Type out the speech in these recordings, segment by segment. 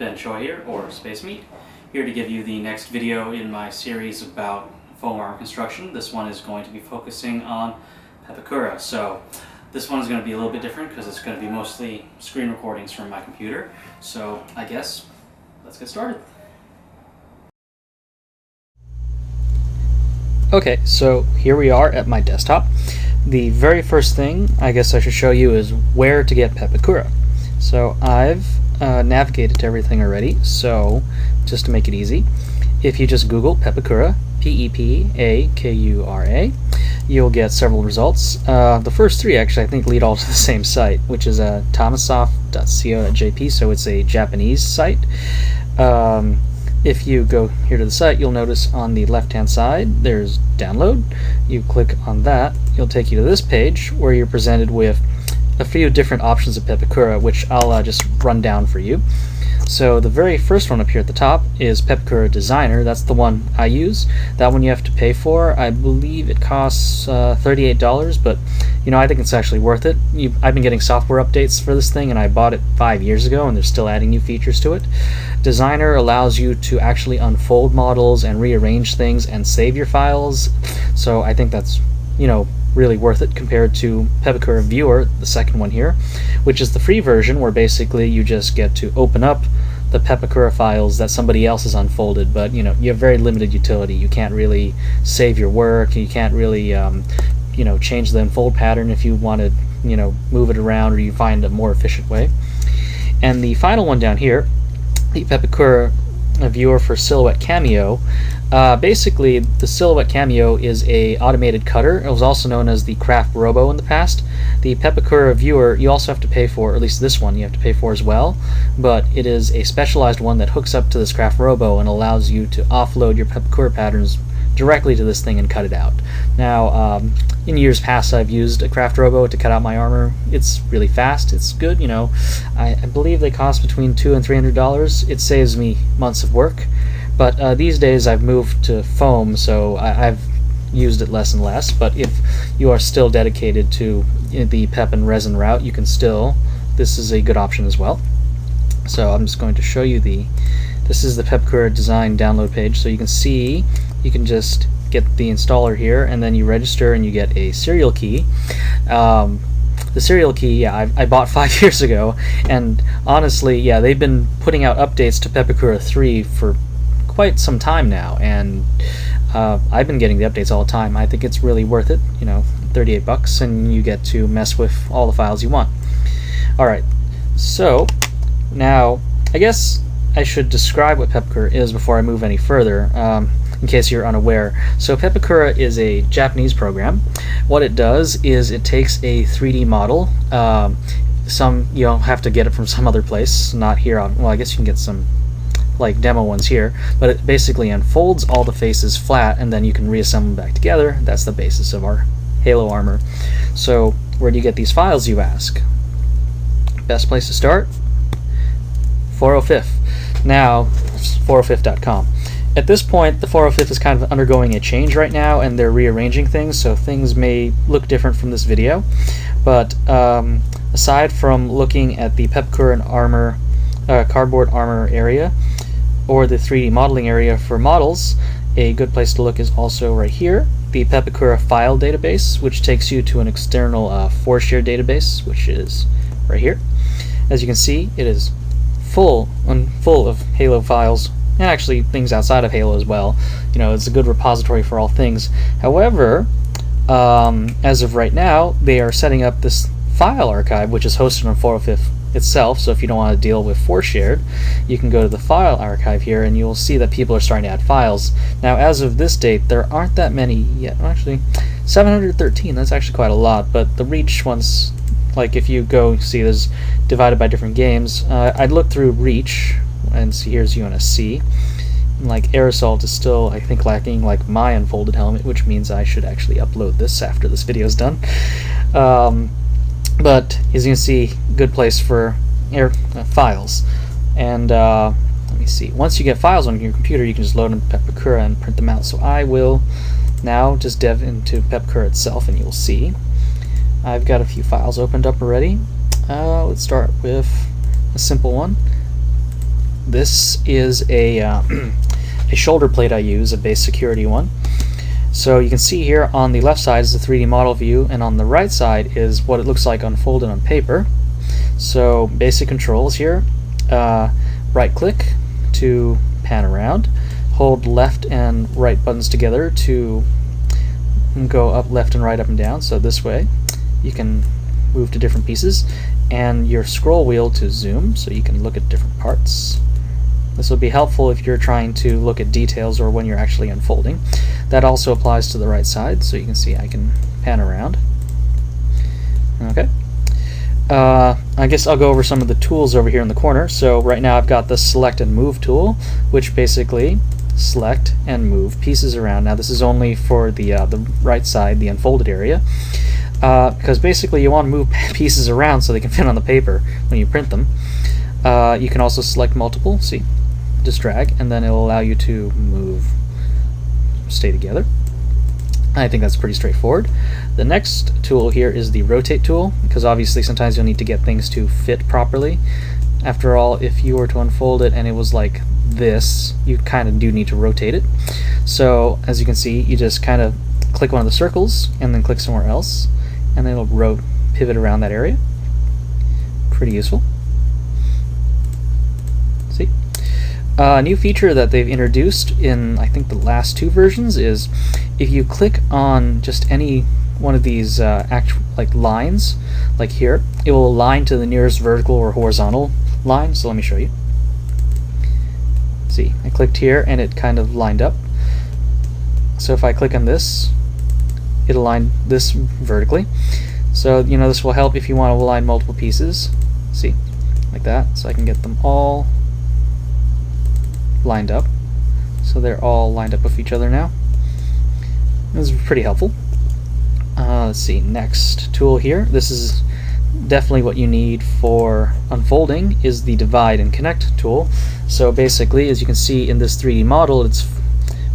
Ben Choi here, or Space Meat, here to give you the next video in my series about foam armor construction. This one is going to be focusing on Pepakura. So this one is going to be a little bit different because it's going to be mostly screen recordings from my computer. So I guess let's get started. Okay, so here we are at my desktop. The very first thing I guess I should show you is where to get Pepakura. So I've navigated to everything already, so just to make it easy, if you just Google Pepakura, P-E-P-A-K-U-R-A, you'll get several results. The first three actually I think lead all to the same site, which is tamasoft.co.jp, so it's a Japanese site. If you go here to the site, you'll notice on the left hand side there's download. You click on that, it'll take you to this page where you're presented with a few different options of Pepakura, which I'll just run down for you. So the very first one up here at the top is Pepakura Designer. That's the one I use. That one you have to pay for. I believe it costs $38, but you know, I think it's actually worth it. I've been getting software updates for this thing, and I bought it 5 years ago, and they're still adding new features to it. Designer allows you to actually unfold models and rearrange things and save your files, so I think that's, you know, really worth it compared to Pepakura Viewer, the second one here, which is the free version where basically you just get to open up the Pepakura files that somebody else has unfolded, but you know, you have very limited utility. You can't really save your work, you can't really you know, change the unfold pattern if you want to, you know, move it around or you find a more efficient way. And the final one down here, the Pepakura Viewer for Silhouette Cameo. Basically, the Silhouette Cameo is a automated cutter. It was also known as the Craft Robo in the past. The Pepakura Viewer you also have to pay for, or at least this one you have to pay for as well, but it is a specialized one that hooks up to this Craft Robo and allows you to offload your Pepakura patterns directly to this thing and cut it out. Now, in years past I've used a Craft Robo to cut out my armor. It's really fast, it's good, you know. I believe they cost between $200 and $300. It saves me months of work, but these days I've moved to foam, so I've used it less and less. But if you are still dedicated to the pep and resin route, you can still, this is a good option as well. So I'm just going to show you this is the Pepakura design download page, so you can see, you can just get the installer here and then you register and you get a serial key. The serial key, yeah, I bought 5 years ago, and honestly, yeah, they've been putting out updates to Pepakura 3 for quite some time now, and I've been getting the updates all the time. I think it's really worth it, you know, $38 and you get to mess with all the files you want. Alright, so now I guess I should describe what Pepakura is before I move any further, in case you're unaware. So Pepakura is a Japanese program. What it does is it takes a 3D model. You'll have to get it from some other place, not here. Well, I guess you can get some like demo ones here, but it basically unfolds all the faces flat and then you can reassemble them back together. That's the basis of our Halo armor. So where do you get these files, you ask? Best place to start? 405th. Now, 405th.com. At this point, the 405th is kind of undergoing a change right now, and they're rearranging things, so things may look different from this video. But aside from looking at the Pepakura armor, cardboard armor area, or the 3D modeling area for models, a good place to look is also right here, the Pepakura file database, which takes you to an external ForShare database, which is right here. As you can see, it is full of Halo files, and actually things outside of Halo as well. You know, it's a good repository for all things. However, as of right now, they are setting up this file archive, which is hosted on 405th itself. So if you don't want to deal with ForShared, you can go to the file archive here, and you'll see that people are starting to add files. Now, as of this date, there aren't that many yet. Actually, 713. That's actually quite a lot. But the Reach ones, like if you go see, there's divided by different games. I'd look through Reach and see, here's UNSC. Like Air Assault is still, I think, lacking like my unfolded helmet, which means I should actually upload this after this video is done. But as you can see, good place for files. And let me see. Once you get files on your computer, you can just load them to Pepakura and print them out. So I will now just dev into Pepakura itself, and you'll see I've got a few files opened up already. Let's start with a simple one. This is a, a shoulder plate I use, a base security one. So you can see here on the left side is the 3D model view, and on the right side is what it looks like unfolded on paper. So basic controls here, right click to pan around, hold left and right buttons together to go up, left and right, up and down, so this way you can move to different pieces, and your scroll wheel to zoom so you can look at different parts. This will be helpful if you're trying to look at details or when you're actually unfolding. That also applies to the right side, so you can see I can pan around. Okay. I guess I'll go over some of the tools over here in the corner. So right now I've got the select and move tool, which basically select and move pieces around. Now this is only for the right side, the unfolded area, because basically you want to move pieces around so they can fit on the paper when you print them. You can also select multiple, see, just drag, and then it'll allow you to move, stay together. I think that's pretty straightforward. The next tool here is the rotate tool, because obviously sometimes you'll need to get things to fit properly. After all, if you were to unfold it and it was like this, you kind of do need to rotate it. So as you can see, you just kind of click one of the circles and then click somewhere else, and then it'll pivot around that area. Pretty useful. See? A new feature that they've introduced in, I think, the last 2 versions is if you click on just any one of these like lines, like here, it will align to the nearest vertical or horizontal line. So let me show you. See, I clicked here and it kind of lined up. So if I click on this, it'll align this vertically. So, you know, this will help if you want to align multiple pieces. See, like that. So I can get them all lined up. So they're all lined up with each other now. This is pretty helpful. Let's see, next tool here. This is definitely what you need for unfolding, is the divide and connect tool. So basically, as you can see in this 3D model, it's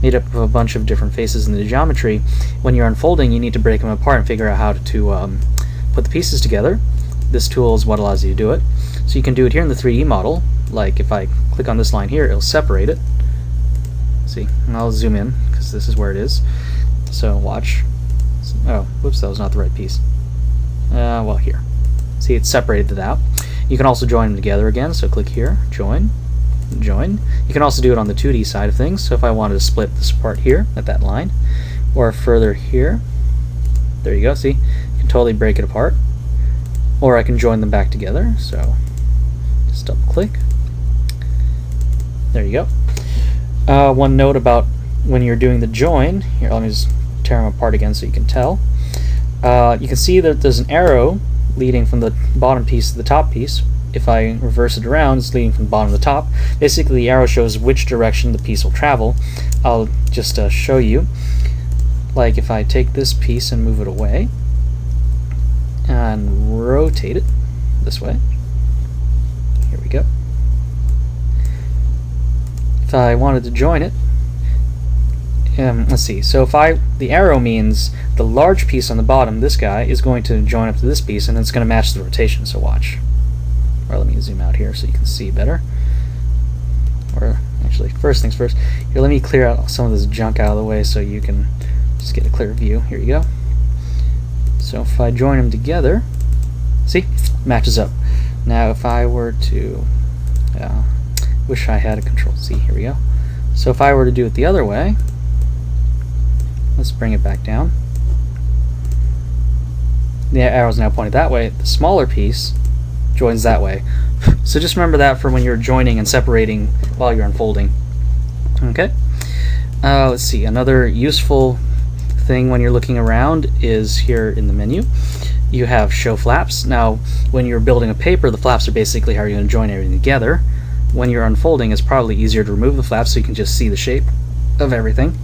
made up of a bunch of different faces in the geometry. When you're unfolding, you need to break them apart and figure out how to put the pieces together. This tool is what allows you to do it. So you can do it here in the 3D model. Like if I click on this line here, it'll separate it. See, and I'll zoom in because this is where it is. So watch. Oh, whoops, that was not the right piece. Well, here. See, it's separated it out. You can also join them together again, so click here, join, join. You can also do it on the 2D side of things, so if I wanted to split this apart here at that line, or further here, there you go, see? You can totally break it apart. Or I can join them back together, so just double click. There you go. One note about when you're doing the join, here, let me just tear them apart again so you can tell. You can see that there's an arrow leading from the bottom piece to the top piece. If I reverse it around, it's leading from the bottom to the top. Basically, the arrow shows which direction the piece will travel. I'll just show you. Like if I take this piece and move it away and rotate it this way. Here we go. If I wanted to join it, let's see, so if the arrow means the large piece on the bottom, this guy, is going to join up to this piece, and it's going to match the rotation, so watch. Or let me zoom out here so you can see better. Or actually, first things first, here, let me clear out some of this junk out of the way so you can just get a clear view. Here you go. So if I join them together, see, matches up. Now if I were to, wish I had a control C, here we go. So if I were to do it the other way, let's bring it back down. The arrow's now pointed that way. The smaller piece joins that way. So just remember that for when you're joining and separating while you're unfolding. Okay. Let's see. Another useful thing when you're looking around is here in the menu. You have show flaps. Now, when you're building a paper, the flaps are basically how you're going to join everything together. When you're unfolding, it's probably easier to remove the flaps so you can just see the shape of everything.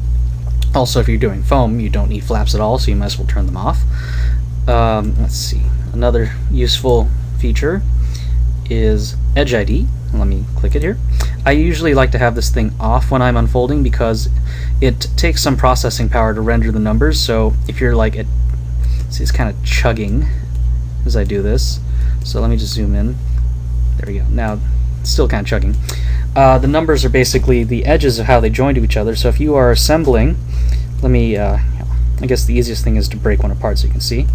Also, if you're doing foam, you don't need flaps at all, so you might as well turn them off. Let's see. Another useful feature is Edge ID. Let me click it here. I usually like to have this thing off when I'm unfolding because it takes some processing power to render the numbers. So if you're like, see, it's kind of chugging as I do this. So let me just zoom in. There we go. Now, it's still kind of chugging. The numbers are basically the edges of how they join to each other. So if you are assembling, let me, I guess the easiest thing is to break one apart so you can see.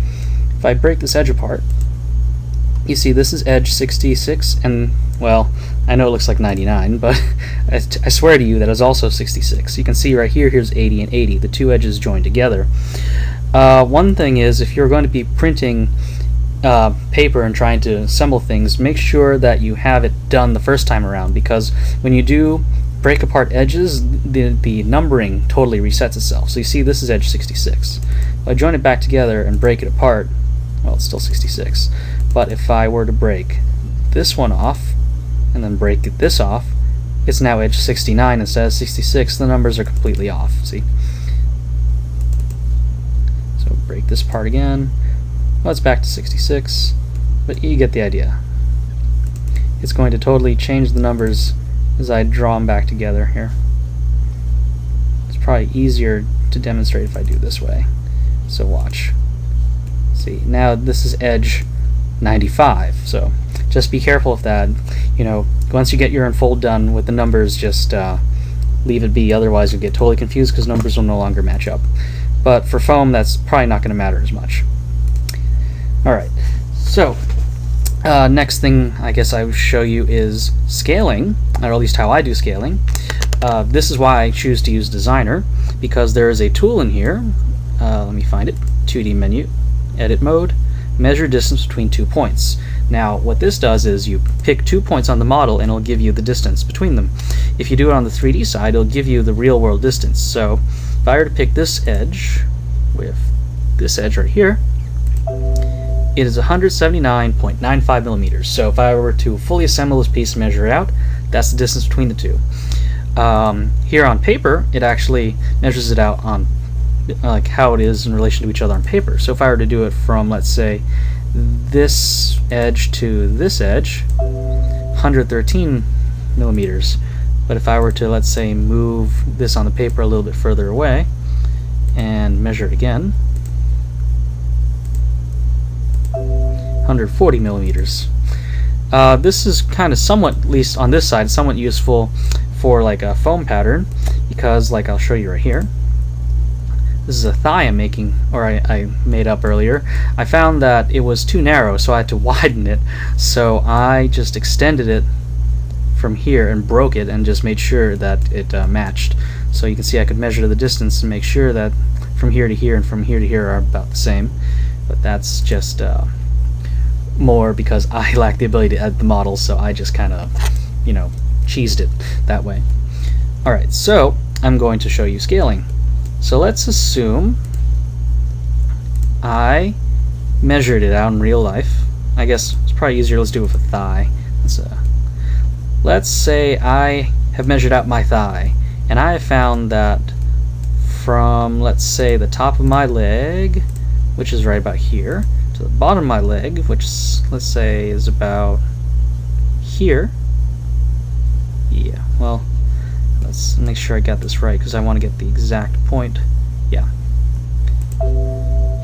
If I break this edge apart, you see this is edge 66, and, well, I know it looks like 99, but I swear to you that is also 66. You can see right here, here's 80 and 80, the two edges joined together. One thing is, if you're going to be printing paper and trying to assemble things, make sure that you have it done the first time around, because when you do break apart edges, the numbering totally resets itself. So you see this is edge 66. If I join it back together and break it apart, well, it's still 66. But if I were to break this one off and then break this off, it's now edge 69 instead of 66. The numbers are completely off, see? So break this part again. Well, it's back to 66, but you get the idea. It's going to totally change the numbers as I draw them back together here. It's probably easier to demonstrate if I do this way. So watch. See, now this is edge 95, so just be careful of that. You know, once you get your unfold done with the numbers, just leave it be, otherwise you'll get totally confused because numbers will no longer match up. But for foam, that's probably not going to matter as much. Alright, so next thing I guess I would show you is scaling, or at least how I do scaling. This is why I choose to use Designer, because there is a tool in here. Let me find it. 2D menu, edit mode, measure distance between 2 points. Now what this does is you pick 2 points on the model and it'll give you the distance between them. If you do it on the 3D side, it'll give you the real world distance. So if I were to pick this edge with this edge right here, it is 179.95 millimeters. So if I were to fully assemble this piece and measure it out, that's the distance between the two. Here on paper, it actually measures it out on like how it is in relation to each other on paper. So if I were to do it from, let's say, this edge to this edge, 113 millimeters. But if I were to, let's say, move this on the paper a little bit further away and measure it again, 140 millimeters. This is kind of somewhat, at least on this side, somewhat useful for like a foam pattern, because like I'll show you right here. This is a thigh I'm making, or I made up earlier. I found that it was too narrow, so I had to widen it. So I just extended it from here and broke it and just made sure that it matched. So you can see I could measure the distance and make sure that from here to here and from here to here are about the same. But that's just more because I lack the ability to edit the model, so I just kind of, you know, cheesed it that way. Alright, so I'm going to show you scaling. So let's assume I measured it out in real life. I guess it's probably easier, let's do it with a thigh. Let's say I have measured out my thigh, and I have found that from, let's say, the top of my leg, which is right about here, to the bottom of my leg, which let's say is about here. Yeah, well, let's make sure I got this right because I want to get the exact point. Yeah.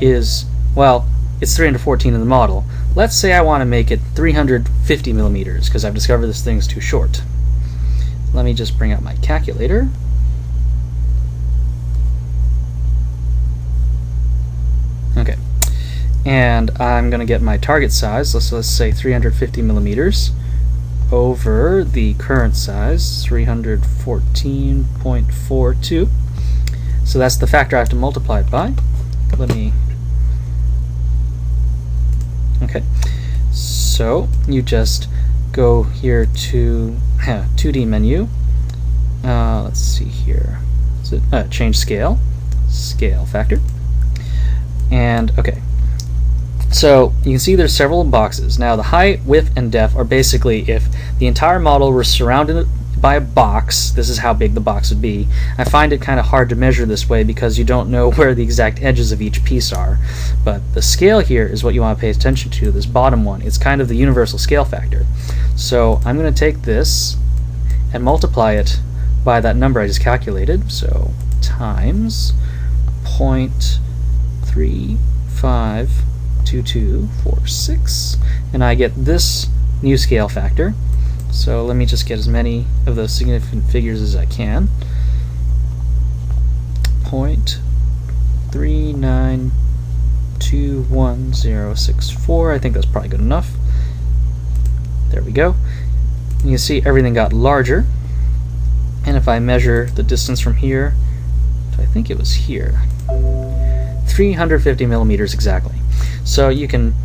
Is, well, it's 314 in the model. Let's say I want to make it 350 millimeters because I've discovered this thing's too short. Let me just bring out my calculator. Okay. And I'm going to get my target size. Let's say 350 millimeters over the current size, 314.42. So that's the factor I have to multiply it by. Let me... Okay. So you just go here to 2D menu. Let's see here. Is it, change scale. Scale factor. And, okay. So you can see there's several boxes. Now the height, width, and depth are basically if the entire model was surrounded by a box, this is how big the box would be. I find it kind of hard to measure this way because you don't know where the exact edges of each piece are. But the scale here is what you want to pay attention to, this bottom one. It's kind of the universal scale factor. So I'm going to take this and multiply it by that number I just calculated. So times 0.352246, and I get this new scale factor. So let me just get as many of those significant figures as I can. 0.392164. I think that's probably good enough. There we go. You can see everything got larger. And if I measure the distance from here, I think it was here, 350 millimeters exactly. So you can,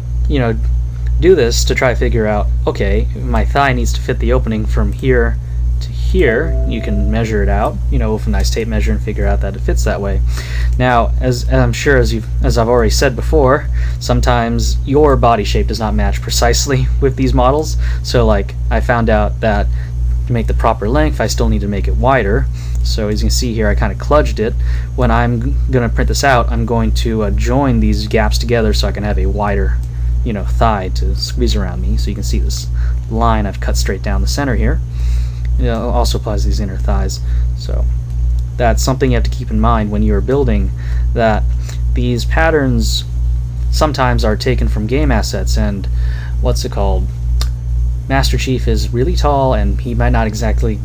do this to try to figure out, okay, my thigh needs to fit the opening from here to here. You can measure it out, with a nice tape measure and figure out that it fits that way. Now, as I'm sure as I've already said before, sometimes your body shape does not match precisely with these models. So like I found out that to make the proper length, I still need to make it wider. So as you can see here, I kind of kludged it. When I'm going to print this out, I'm going to join these gaps together so I can have a wider thigh to squeeze around me. So you can see this line I've cut straight down the center here. It also applies to these inner thighs. So that's something you have to keep in mind when you're building, that these patterns sometimes are taken from game assets, and Master Chief is really tall and he might not exactly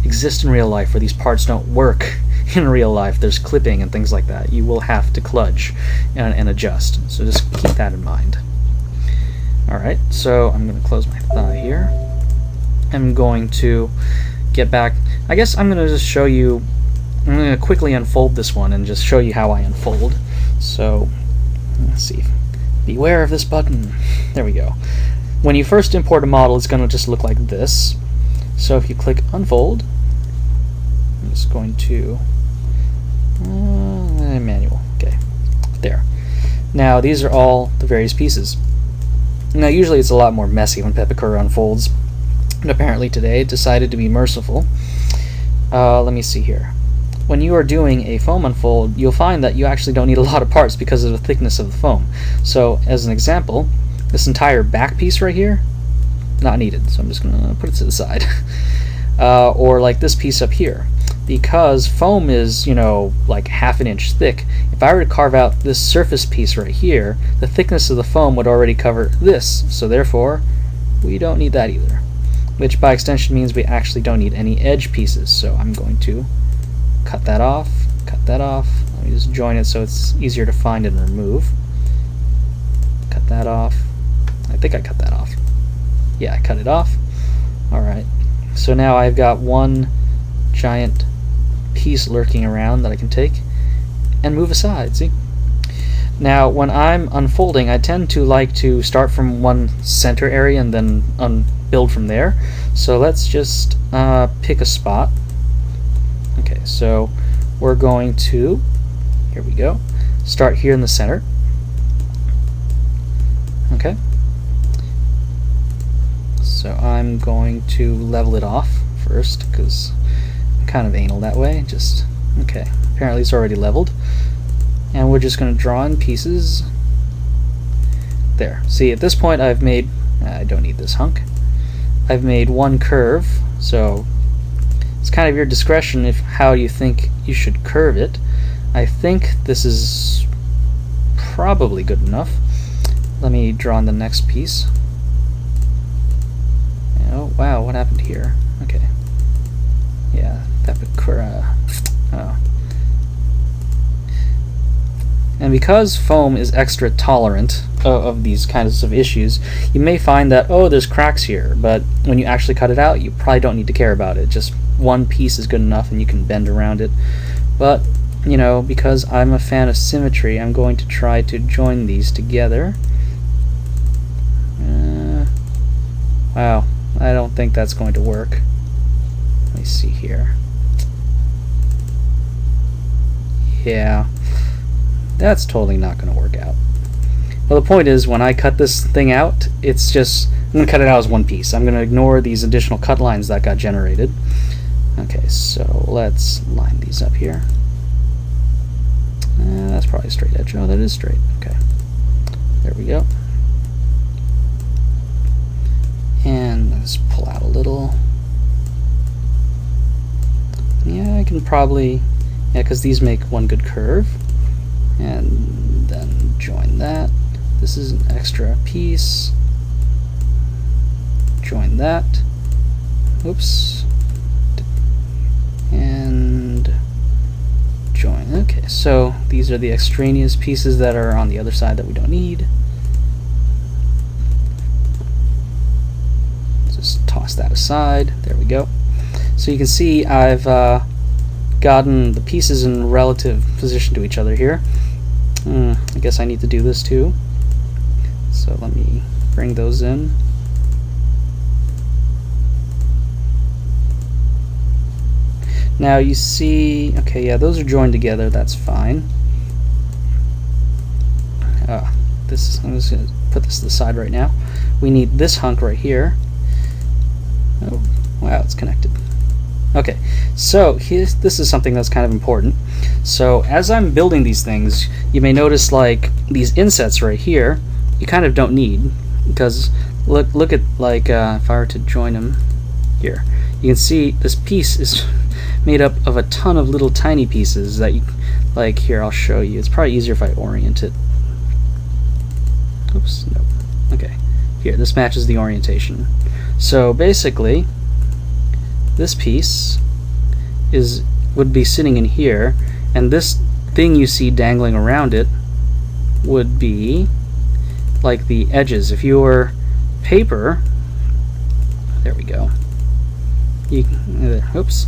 exist in real life, where these parts don't work in real life. There's clipping and things like that. You will have to kludge and adjust. So just keep that in mind. Alright, so I'm going to close my thigh here. I'm going to get back. I guess I'm going to just show you, I'm going to quickly unfold this one and just show you how I unfold. So, let's see. Beware of this button. There we go. When you first import a model, it's going to just look like this. So if you click unfold, I'm just going to manual. Okay, there. Now these are all the various pieces. Now usually it's a lot more messy when Pepakura unfolds, but apparently today it decided to be merciful. Let me see here. When you are doing a foam unfold, you'll find that you actually don't need a lot of parts because of the thickness of the foam. So as an example, this entire back piece right here, not needed, so I'm just going to put it to the side. Or like this piece up here. Because foam is, like half an inch thick, if I were to carve out this surface piece right here, the thickness of the foam would already cover this, so therefore we don't need that either. Which by extension means we actually don't need any edge pieces, so I'm going to cut that off, let me just join it so it's easier to find and remove. Cut that off. I think I cut that off. Yeah, I cut it off. Alright, so now I've got one giant piece lurking around that I can take and move aside, see? Now when I'm unfolding, I tend to like to start from one center area and then build from there. So let's just pick a spot. Okay, so we're going to, here we go, start here in the center. Okay. So I'm going to level it off first, because I'm kind of anal that way. Just, okay, apparently it's already leveled. And we're just going to draw in pieces. There. See, at this point I've made, I don't need this hunk. I've made one curve, so it's kind of your discretion if how you think you should curve it. I think this is probably good enough. Let me draw on the next piece. Oh wow, what happened here? Okay. Yeah, Pepakura. Oh. And because foam is extra tolerant of these kinds of issues, you may find that, oh, there's cracks here, but when you actually cut it out, you probably don't need to care about it. Just one piece is good enough and you can bend around it. But, because I'm a fan of symmetry, I'm going to try to join these together. Wow, I don't think that's going to work. Let me see here. Yeah, that's totally not going to work out. Well, the point is, when I cut this thing out, it's just, I'm going to cut it out as one piece. I'm going to ignore these additional cut lines that got generated. Okay, so let's line these up here. That's probably a straight edge. Oh, that is straight. Okay, there we go. And let's pull out a little. Yeah, I can probably, because these make one good curve. And then join that. This is an extra piece. Join that. Oops. And join. Okay, so these are the extraneous pieces that are on the other side that we don't need. Just toss that aside. There we go. So you can see I've gotten the pieces in relative position to each other here. I guess I need to do this too. So let me bring those in. Now you see, okay, yeah, those are joined together, that's fine. I'm just going to put this to the side right now. We need this hunk right here. Oh, wow, it's connected. Okay, so this is something that's kind of important. So as I'm building these things, you may notice like these insets right here, you kind of don't need, because look at like if I were to join them here, you can see this piece is made up of a ton of little tiny pieces that you, like here, I'll show you. It's probably easier if I orient it. Oops, no. Okay, here, this matches the orientation. So basically, this piece would be sitting in here, and this thing you see dangling around it would be like the edges. If you were paper, there we go. Oops.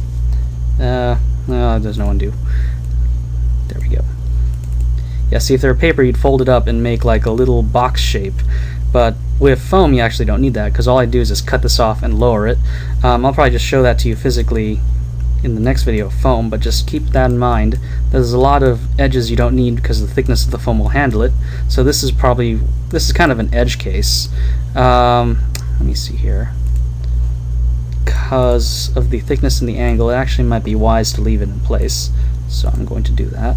No, there's no undo. There we go. Yeah, see, if they're paper, you'd fold it up and make like a little box shape. But with foam, you actually don't need that, because all I do is just cut this off and lower it. I'll probably just show that to you physically in the next video of foam, but just keep that in mind. There's a lot of edges you don't need because the thickness of the foam will handle it. So this is kind of an edge case. Let me see here. Because of the thickness and the angle, it actually might be wise to leave it in place. So I'm going to do that.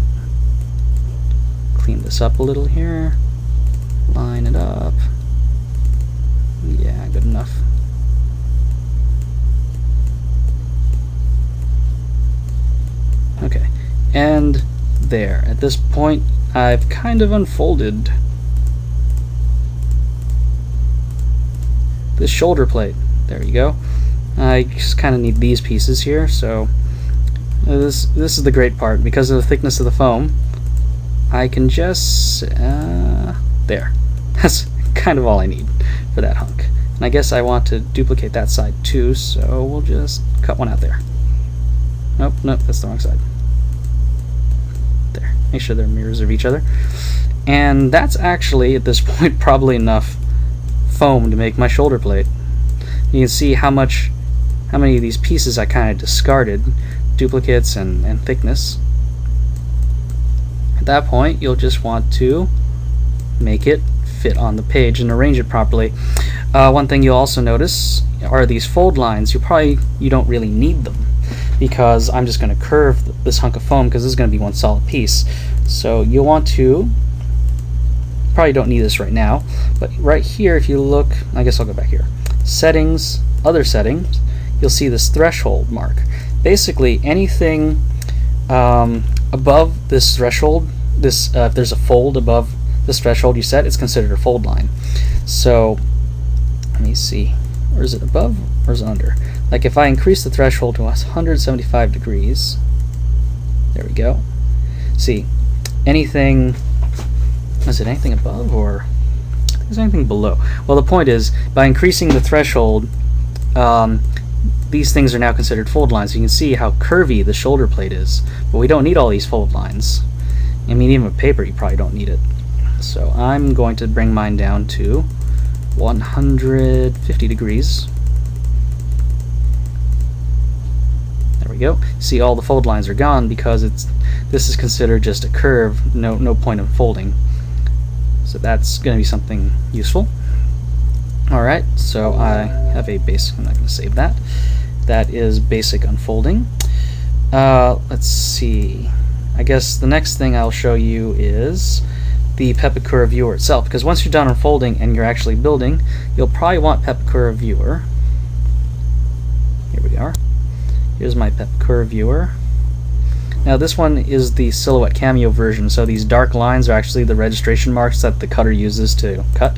Clean this up a little here. Line it up. Yeah, good enough. Okay, and there. At this point, I've kind of unfolded this shoulder plate. There you go. I just kind of need these pieces here, so this is the great part. Because of the thickness of the foam, I can just there. That's kind of all I need for that hunk. And I guess I want to duplicate that side too, so we'll just cut one out there. Nope, that's the wrong side. There. Make sure they're mirrors of each other. And that's actually, at this point, probably enough foam to make my shoulder plate. You can see how many of these pieces I kind of discarded, duplicates and thickness. At that point, you'll just want to make it fit on the page and arrange it properly. One thing you'll also notice are these fold lines. You don't really need them, because I'm just going to curve this hunk of foam, because this is going to be one solid piece. So you'll want to, probably don't need this right now, but right here, if you look, I guess I'll go back here. Settings, other settings, you'll see this threshold mark. Basically, anything above this threshold, if there's a fold above this threshold you set, it's considered a fold line. So let me see, or is it above or is it under? Like if I increase the threshold to 175 degrees, there we go. See, anything, is it anything above, or is there anything below? Well, the point is, by increasing the threshold, these things are now considered fold lines. You can see how curvy the shoulder plate is, but we don't need all these fold lines. I mean, even with paper, you probably don't need it. So I'm going to bring mine down to 150 degrees. There we go. See, all the fold lines are gone because this is considered just a curve, no point of folding. So that's going to be something useful. Alright, so I have a basic, I'm not going to save that. That is basic unfolding. Let's see. I guess the next thing I'll show you is the Pepakura viewer itself, because once you're done unfolding and you're actually building, you'll probably want Pepakura viewer. Here we are. Here's my Pepakura viewer. Now this one is the Silhouette Cameo version, so these dark lines are actually the registration marks that the cutter uses to cut.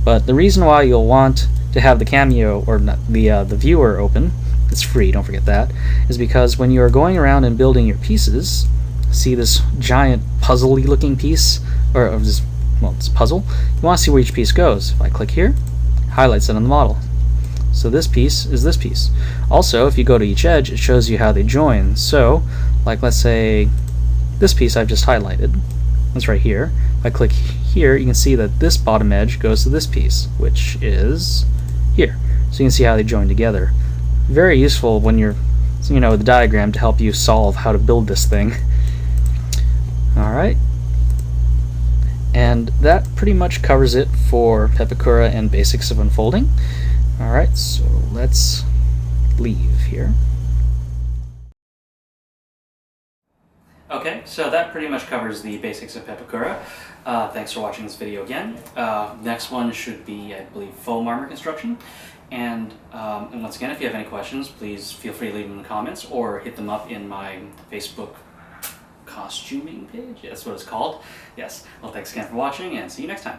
But the reason why you'll want to have the Cameo, or not, the viewer open, it's free, don't forget that, is because when you are going around and building your pieces, see this giant puzzle-y looking piece, or this, well, it's puzzle, you want to see where each piece goes. If I click here, highlights it on the model. So this piece is this piece. Also, if you go to each edge, it shows you how they join. So, like let's say this piece I've just highlighted, it's right here. If I click here, you can see that this bottom edge goes to this piece, which is here. So you can see how they join together. Very useful when you're, with the diagram to help you solve how to build this thing. Alright. And that pretty much covers it for Pepakura and basics of unfolding. Alright, so let's leave here. Okay, so that pretty much covers the basics of Pepakura. Thanks for watching this video again. Next one should be, I believe, foam armor construction. And once again, if you have any questions, please feel free to leave them in the comments or hit them up in my Facebook costuming page. Yeah, that's what it's called. Yes. Well, thanks again for watching, and see you next time.